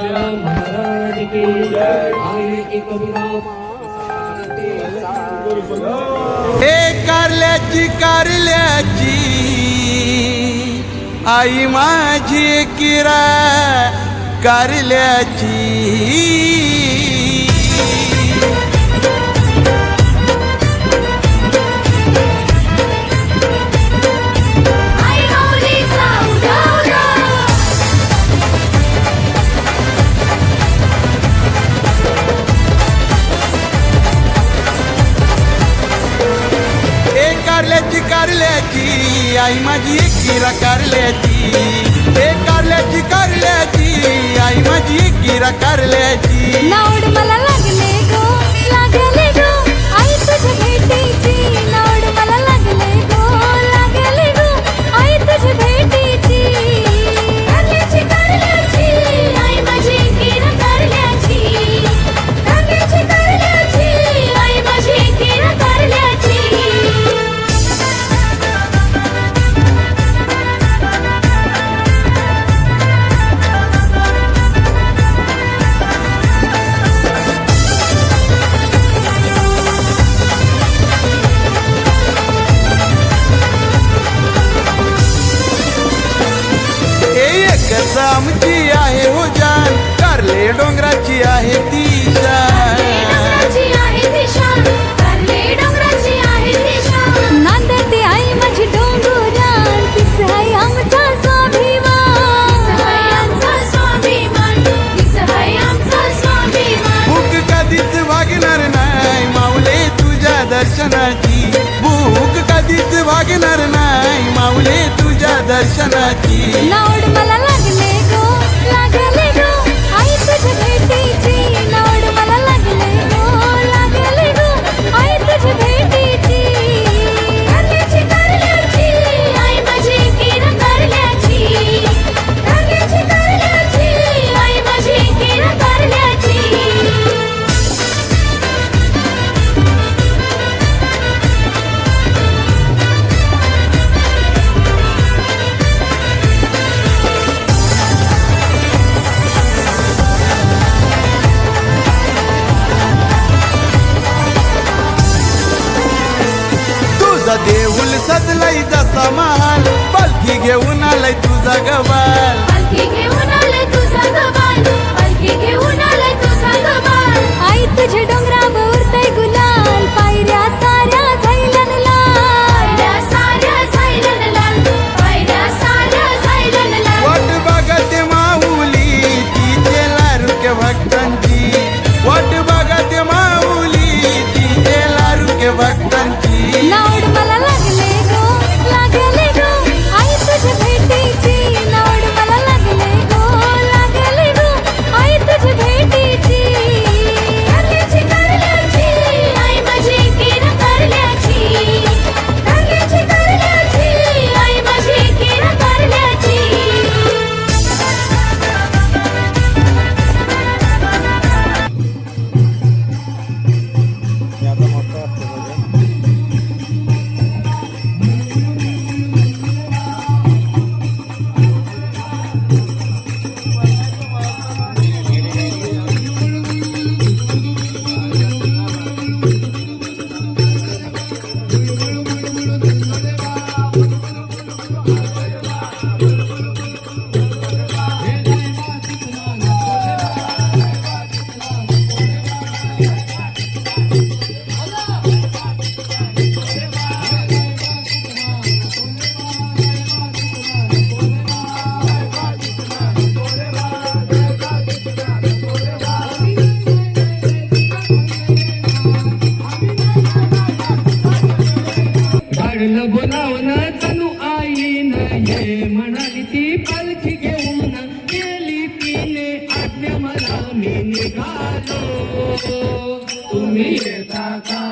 तुकाराम महाराज की जय। आहे की कबीरा हे कारल्याची कारल्याची आई माझी किरा कारल्याची कारल्याची आई माझी किरा कारल्याची हे कारल्याची आई माझी किरा कारल्याची नावड मला लागले गो आई तुझ्या भेटीची नावड मला लागले गो आई तुझ्या भेटीची कारल्याची आई माझी किरा कारल्याची आई माझी किरा कारल्याची आमची आहे हो जान कारले डोंगराची आहे ती नांदते आई माझी डोंगरान तीच आहे आमचा स्वाभिमान भूक कधीच भागणार नाही माऊले तुझ्या दर्शनाची भूक कधीच भागणार नाही माऊले तुझ्या दर्शनाची नावड मला लागले गो आई तुझ्या भेटीची नावड मला लागले गो आई तुझ्या भेटीची कारल्याची आई माझी किरा कारल्याची आई माझी किरा कारल्याची देऊल सजलाई जसा महाल पालखी घेऊन आलाय तुझा गबाल आई तुझ्या डोंगरावर उरतय गुलाल पायऱ्या साऱ्या झैलन लाल वाट बघते माऊली तिचे लारुक्य भक्तांची वाट बघते माऊली तिचे लारुक्य भक्तांची नावड मला लागले गो आई तुझ्या भेटीची नावड मला लागले गो आई तुझ्या भेटीची कारल्याची आई माझी किरा कारल्याची आई माझी किरा कारल्याची बोलावन तनु आईन ये म्हणाली ती पालखी घेऊन गेली तिने आज्ञा मला मी निघालो तुम्ही येता का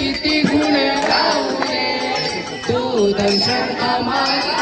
किती गुण गावले तू दर्शन आम्हाला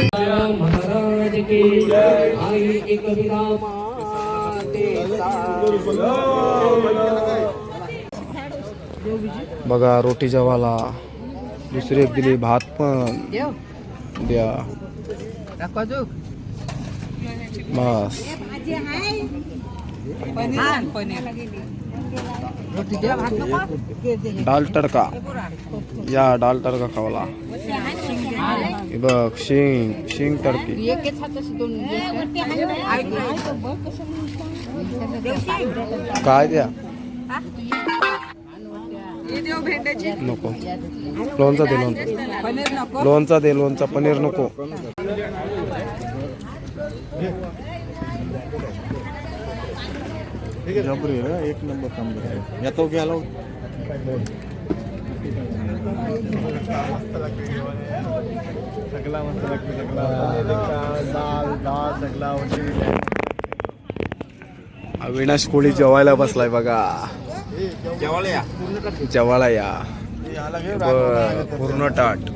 महाराज की जय। आई की कविता माते बघा रोटी जेवाला दुसरी एक दिली भात पण द्या बस डाल तडका या डाल तडका खावाला हे बघ शिंग तडकी काय द्या नको लोणचा दे लोणचा दे लोणचा पनीर नको एक नंबर काम या तो घ्यायला सगळा मस्त लागते सगळा अविनाश कोळी जेवायला बसलाय बघा जेवायला या पूर्ण ताट